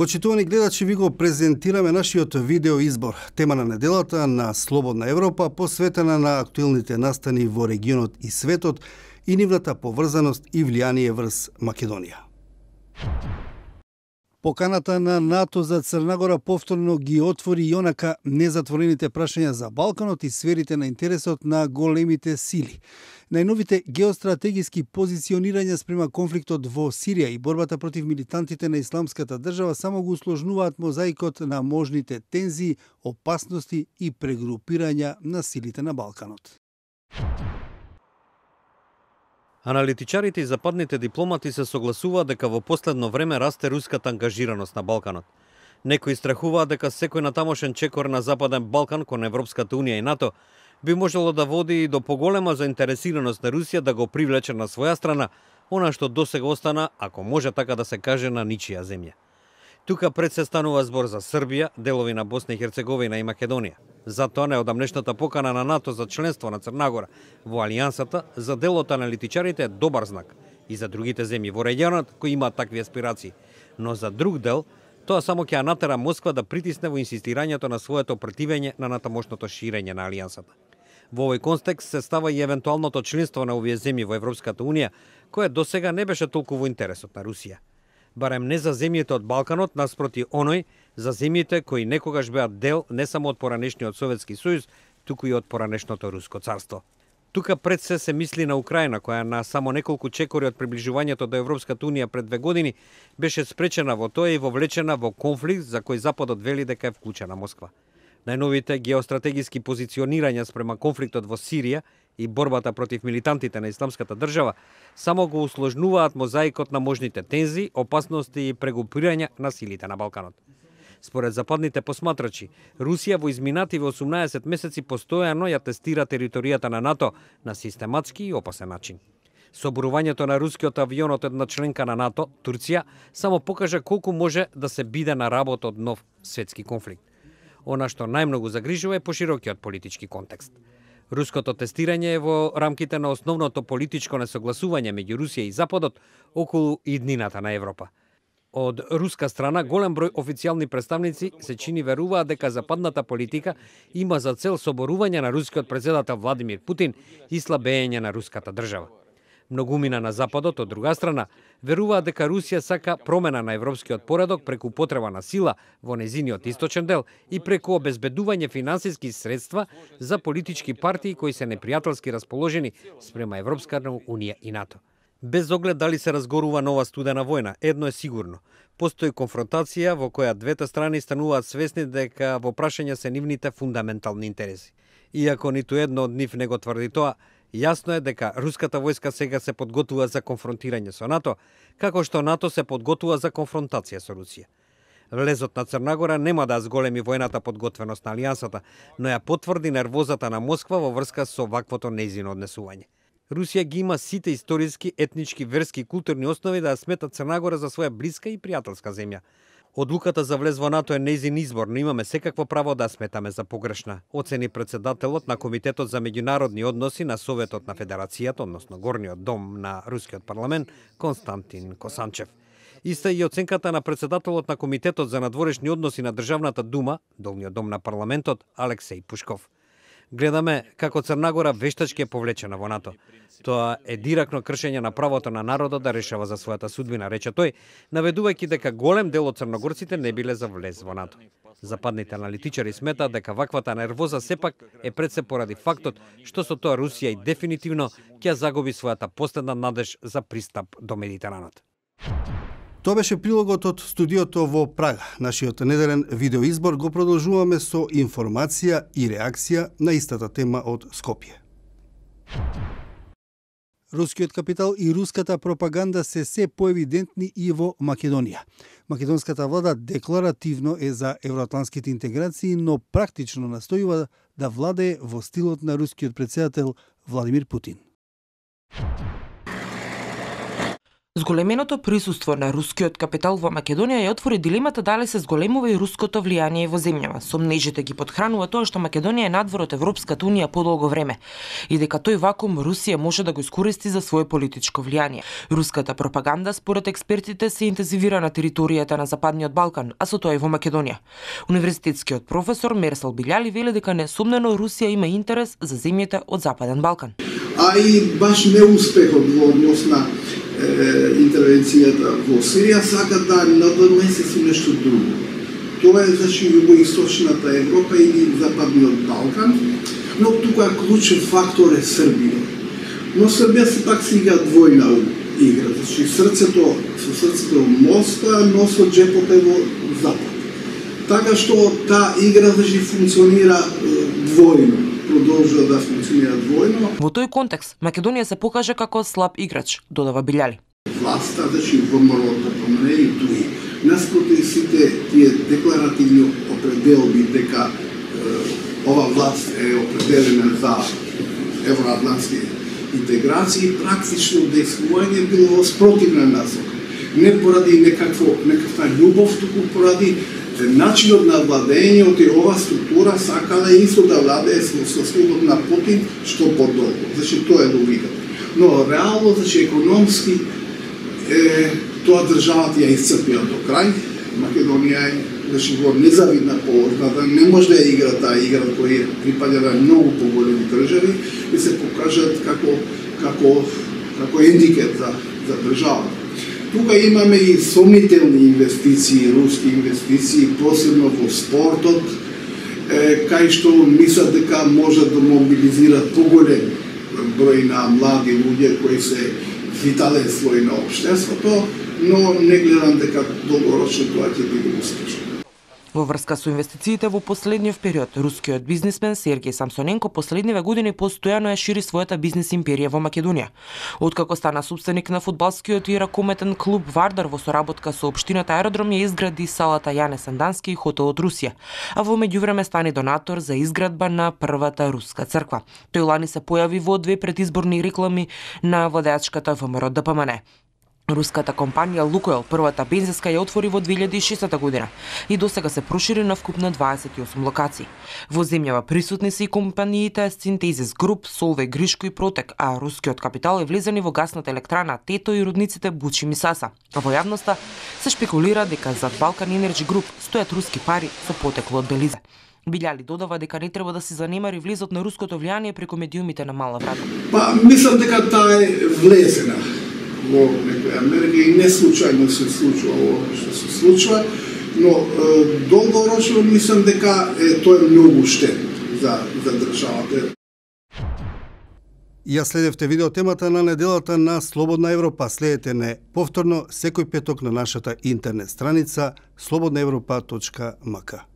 Почитувани гледачи, ви го презентираме нашиот видео избор. Тема на неделата на Слободна Европа, посветена на актуелните настани во регионот и светот и нивната поврзаност и влијание врз Македонија. Поканата на НАТО за Црнагора повторно ги отвори и онака незатворените прашања за Балканот и сферите на интересот на големите сили. Најновите геостратегиски позиционирања спрема конфликтот во Сирија и борбата против милитантите на Исламската држава само го усложнуваат мозаикот на можните тензии, опасности и прегрупирања на силите на Балканот. Аналитичарите и западните дипломати се согласуваат дека во последно време расте руската ангажираност на Балканот. Некои страхуваат дека секој натамошен чекор на Западен Балкан кон Европската унија и НАТО би можело да води и до поголема заинтересираност на Русија да го привлече на своја страна она што досега остана, ако може така да се каже, на ничија земја. Тука пред се станува збор за Србија, делови на Босна и Херцеговина и Македонија. Затоа неодамнешната покана на НАТО за членство на Црнагора во Алијансата за делот аналитичарите е добар знак и за другите земји во регионот кои имаат такви аспирации. Но за друг дел, тоа само ќе ја натера Москва да притисне во инсистирањето на своето противење на натамошното ширење на Алијансата. Во овој контекст се става и евентуалното членство на овие земји во Европската унија, кое досега не беше толку во интересот на Русија. Барем не за земјите од Балканот, наспроти оној за земјите кои некогаш беа дел не само од поранешниот Советски сојуз, туку и од поранешното Руско царство. Тука пред се мисли на Украина, која на само неколку чекори од приближувањето до Европската унија пред 2 години беше спречена во тоа и вовлечена во конфликт за кој Западот вели дека е вклучена Москва. Најновите геостратегиски позиционирања спрема конфликтот во Сирија и борбата против милитантите на Исламската држава само го усложнуваат мозаикот на можните тензии, опасности и прегрупирања на силите на Балканот. Според западните посматрачи, Русија во изминативе 18 месеци постојано ја тестира територијата на НАТО на систематски и опасен начин. Соборувањето на рускиот авион од една членка на НАТО, Турција, само покажа колку може да се биде на работа од нов светски конфликт. Она што најмногу загрижува е поширокиот политички контекст. Руското тестирање е во рамките на основното политичко несогласување меѓу Русија и Западот околу иднината на Европа. Од руска страна голем број официјални представници се чини веруваат дека западната политика има за цел соборување на рускиот претседател Владимир Путин и слабење на руската држава. Многумина на Западот, од друга страна, веруваат дека Русија сака промена на европскиот поредок преку потреба на сила во незиниот источен дел и преку обезбедување финансиски средства за политички партии кои се непријателски расположени спрема Европската унија и НАТО. Без оглед дали се разгорува нова студена војна, едно е сигурно. Постои конфронтација во која двете страни стануваат свесни дека во прашање се нивните фундаментални интереси. Иако ниту едно од нив не го тврди тоа, јасно е дека руската војска сега се подготвува за конфронтирање со НАТО, како што НАТО се подготвува за конфронтација со Русија. Влезот на Црнагора нема да зголеми војната подготвеност на Алијансата, но ја потврди нервозата на Москва во врска со ваквото нејзино однесување. Русија ги има сите историски, етнички, верски и културни основи да ја смета Црнагора за своја блиска и пријателска земја. Одлуката за влез во НАТО е нејзин избор, но имаме секакво право да сметаме за погрешна, оцени председателот на Комитетот за меѓународни односи на Советот на Федерацијата, односно Горниот дом на Рускиот парламент, Константин Косанчев. Иста и оценката на председателот на Комитетот за надворешни односи на Државната дума, Долниот дом на парламентот, Алексеј Пушков. Гледаме како Црнагора вештачки е повлечена во НАТО. Тоа е директно кршење на правото на народот да решава за својата судбина, рече тој, наведувајќи дека голем дел од црногорците не биле за влез во НАТО. Западните аналитичари сметаат дека ваквата нервоза сепак е пред се поради фактот што со тоа Русија и дефинитивно ќе загуби својата последна надеж за пристап до Медитеранот. Тоа беше прилогот од студиото во Прага. Нашиот неделен видеоизбор го продолжуваме со информација и реакција на истата тема од Скопје. Рускиот капитал и руската пропаганда се поевидентни и во Македонија. Македонската влада декларативно е за евроатлантските интеграции, но практично настојува да владее во стилот на рускиот претседател Владимир Путин. Зголеменото присуство на рускиот капитал во Македонија ја отвори дилемата дали се зголемува и руското влијание во земјава. Сомнежите ги подхранува тоа што Македонија е надвор од Европската унија подолго време и дека тој вакуум Русија може да го искористи за свое политичко влијание. Руската пропаганда според експертите се интензивира на територијата на Западниот Балкан, а со тоа и во Македонија. Универзитетскиот професор Мерсал Билјали вели дека несумнено Русија има интерес за земјите од Западен Балкан. А и баш неуспехот во однос на интервенцијата во Сирија сака да надонесе со нешто друго. Тоа е југоисточната Европа или Западниот Балкан, но тука клучен фактор е Србија. Но Србија се пак си игра двојна игра, со срцето Москва, но со джепот е во Запад. Така што таа игра функционира двојно. Продолжува да функционира двојно. Во тој контекст, Македонија се покажа како слаб играч, додава Билјали. Власта, ВМРО да промене и други. Наспроти сите тие декларативни определби дека ова власт е определена за евроатлантски интеграции, практично действување било во спротивна насока. Не поради некаква љубов, туку поради начинот на владење од ова структура сакала исто да владее со стилот на Путин што подолго. Тоа е логиката. Но реално, економски, тоа државата ја исцрпила до крај. Македонија е во незавидна положба, не може да игра таа игра која припаѓа на многу поголеми држави и се покажат како ендикет за државата. Тука имаме и сомнителни инвестиции, руски инвестиции, посебно во спортот, кај што мислат дека можат да мобилизират поголем број на млади луѓе кои се витален слој на општеството, но не гледам дека долгорочно тоа ќе биде успешно. Во врска со инвестициите во последниот период, рускиот бизнисмен Сергеј Самсоненко последниве години постојано ја шири својата бизнис империја во Македонија. Откако стана собственик на фудбалскиот и ракометен клуб Вардар во соработка со општината Аеродром ја изгради салата Јане Сандански и хотелот Русија, а во меѓувреме стани донатор за изградба на првата руска црква. Тој лани се појави во 2 предизборни реклами на водачката ВМРО ДПМН. Руската компанија Лукойл првата бензинска ја отвори во 2006 година и досега се прошири на вкупно 28 локации. Во земјава присутни се и компаниите Синтезис Груп, Солве Гришко и Протек, а рускиот капитал е влезен и во гасната електрана Тето и рудниците Бучим и Саса. А во јавноста се шпекулира дека зад Балкан Енерджи Груп стојат руски пари со потекло од Белизе. Билјали додава дека не треба да се занемари влезот на руското влијание преку медиумите на мала врата. Мислам дека таа е влезена во некоја Америка и не случајно се случува ова што се случува, но долгорочно мислам дека тоа е многу штетно за државата. Ја следевте видеотемата на неделата на Слободна Европа. Следете не повторно секој петок на нашата интернет страница slobodnaevropa.mk.